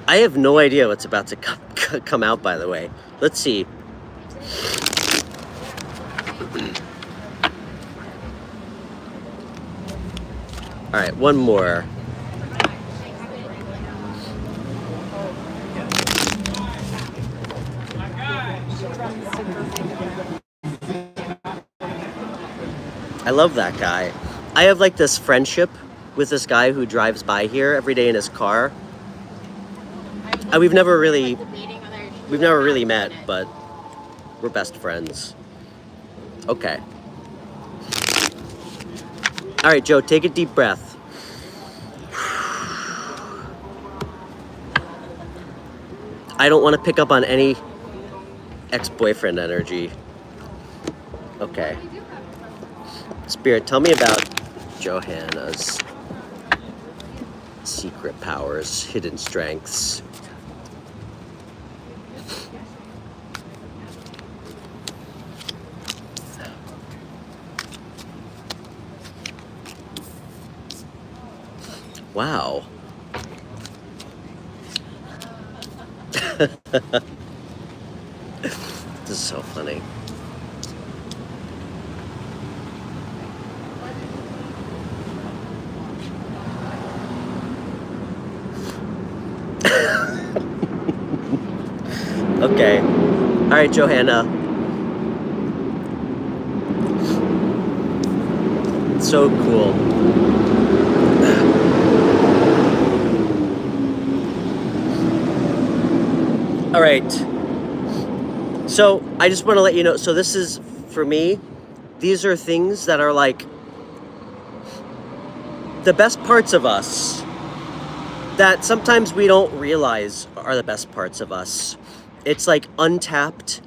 A: I have no idea what's about to come out, by the way. Let's see. All right, one more. I love that guy. I have like this friendship with this guy who drives by here every day in his car. We've never really met, but we're best friends. Okay. All right, Joe, take a deep breath. I don't want to pick up on any ex-boyfriend energy. Okay. Spirit, tell me about Johanna's secret powers, hidden strengths. Wow. This is so funny. Okay. All right, Johanna. So cool. All right. So I just want to let you know. So this is, for me, these are things that are like the best parts of us that sometimes we don't realize are the best parts of us. It's like untapped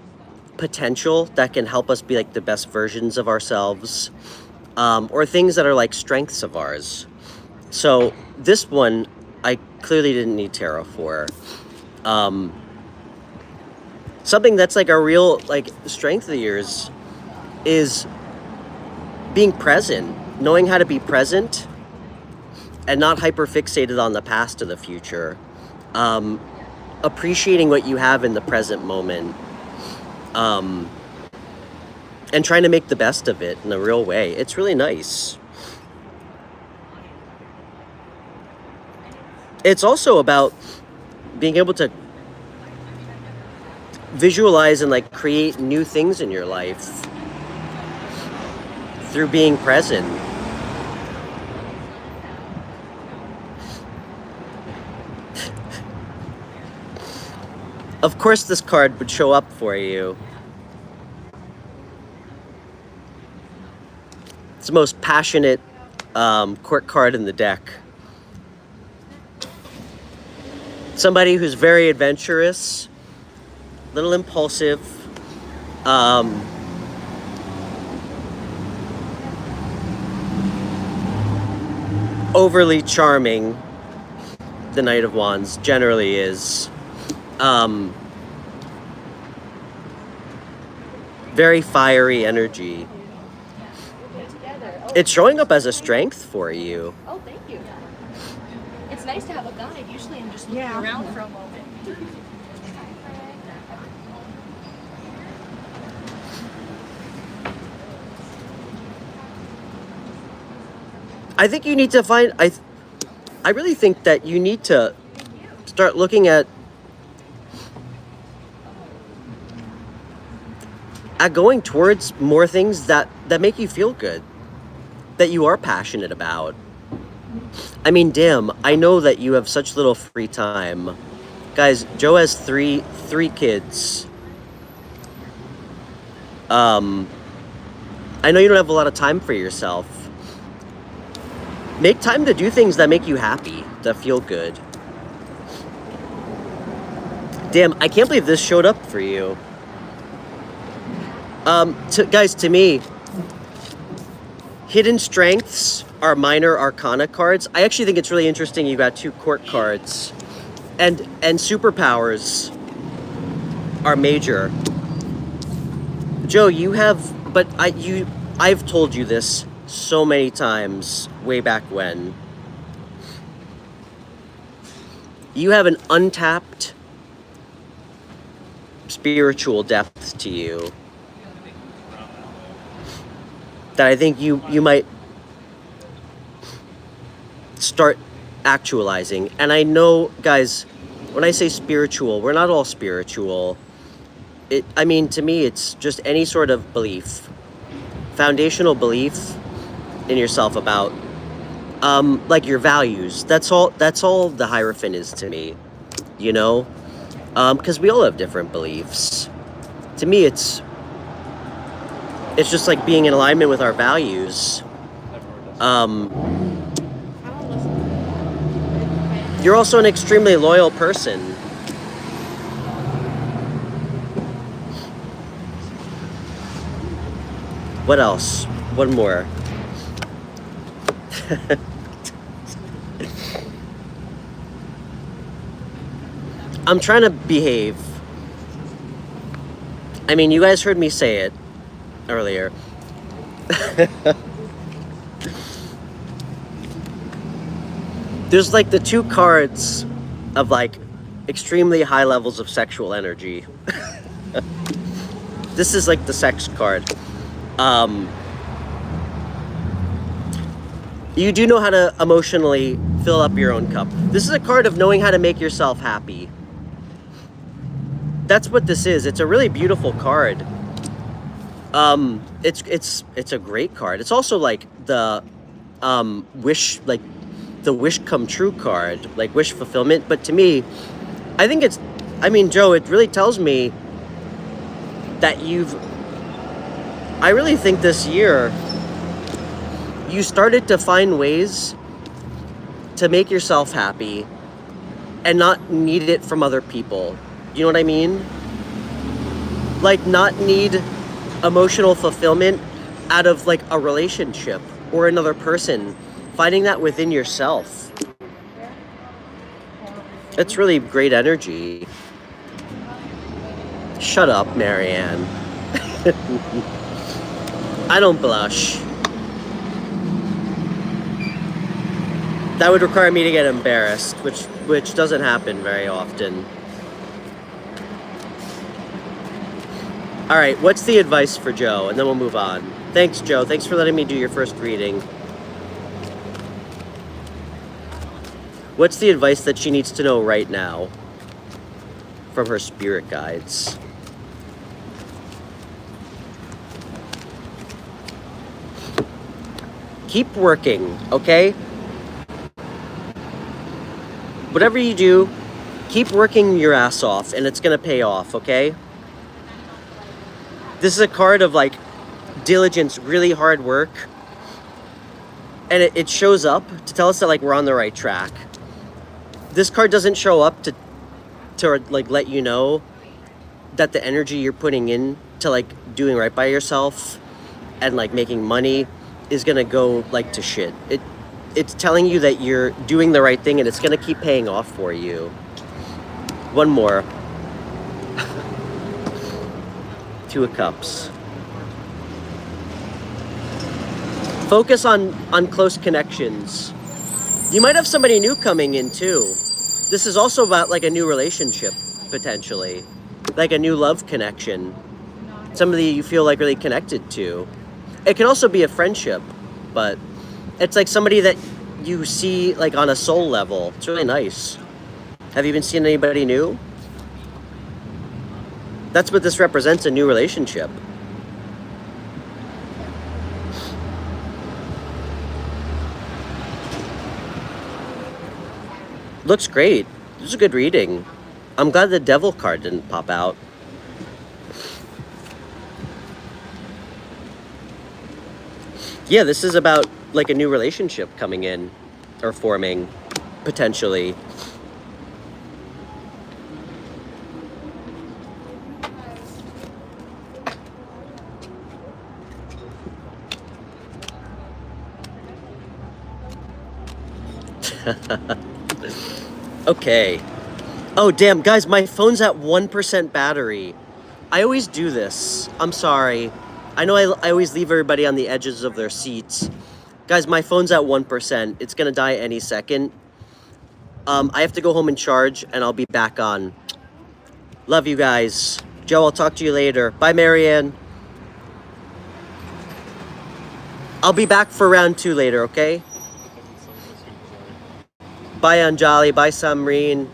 A: potential that can help us be like the best versions of ourselves, or things that are like strengths of ours. So this one, I clearly didn't need tarot for. Something that's like a real like strength of yours is being present, knowing how to be present and not hyper fixated on the past or the future. Appreciating what you have in the present moment, and trying to make the best of it in a real way. It's really nice. It's also about being able to visualize and like create new things in your life through being present. Of course this card would show up for you. It's the most passionate court card in the deck. Somebody who's very adventurous, a little impulsive, overly charming. The Knight of Wands generally is. Very fiery energy. It's showing up as a strength for you.
B: Oh, thank you. It's nice to have a guide. Usually I'm just looking around for a moment.
A: I think you need to find, I really think that you need to start looking at going towards more things that make you feel good, that you are passionate about. I mean, damn, I know that you have such little free time. Guys, Joe has three kids. I know you don't have a lot of time for yourself. Make time to do things that make you happy, that feel good. Damn, I can't believe this showed up for you. Guys, to me, hidden strengths are minor arcana cards. I actually think it's really interesting you got 2 court cards. And superpowers are major. Joe, you have, but I've told you this so many times way back when. You have an untapped spiritual depth to you that I think you might start actualizing. And I know, guys, when I say spiritual, we're not all spiritual. I mean, to me, it's just any sort of belief, foundational belief in yourself about, like your values. That's all the Hierophant is to me, you know? Because we all have different beliefs. To me, it's just like being in alignment with our values. You're also an extremely loyal person. What else? One more. I'm trying to behave. I mean, you guys heard me say it earlier. There's like the 2 cards of like extremely high levels of sexual energy. This is like the sex card. You do know how to emotionally fill up your own cup. This is a card of knowing how to make yourself happy. That's what this is. It's a really beautiful card. It's a great card. It's also like the wish, like the wish come true card, like wish fulfillment. But to me, I think Joe, it really tells me that I really think this year you started to find ways to make yourself happy and not need it from other people. You know what I mean? Like not need emotional fulfillment out of like a relationship or another person. Finding that within yourself. It's really great energy. Shut up, Marianne. I don't blush. That would require me to get embarrassed, which doesn't happen very often. All right, what's the advice for Joe? And then we'll move on. Thanks, Joe. Thanks for letting me do your first reading. What's the advice that she needs to know right now from her spirit guides? Keep working, okay? Whatever you do, keep working your ass off and it's gonna pay off, okay? This is a card of like diligence, really hard work. And it shows up to tell us that like we're on the right track. This card doesn't show up to like let you know that the energy you're putting in to like doing right by yourself and like making money is gonna go like to shit. It's telling you that you're doing the right thing and it's gonna keep paying off for you. One more. 2 of Cups. Focus on close connections. You might have somebody new coming in too. This is also about like a new relationship, potentially. Like a new love connection. Somebody you feel like really connected to. It can also be a friendship, but it's like somebody that you see like on a soul level. It's really nice. Have you been seeing anybody new? That's what this represents, a new relationship. Looks great. This is a good reading. I'm glad the devil card didn't pop out. Yeah, this is about like a new relationship coming in or forming, potentially. Okay. Oh, damn, guys, my phone's at 1% battery. I always do this. I'm sorry. I know I always leave everybody on the edges of their seats. Guys, my phone's at 1%. It's gonna die any second. I have to go home and charge, and I'll be back on. Love you guys. Joe, I'll talk to you later. Bye, Marianne. I'll be back for round 2 later, okay? Bye, Anjali. Bye, Samreen.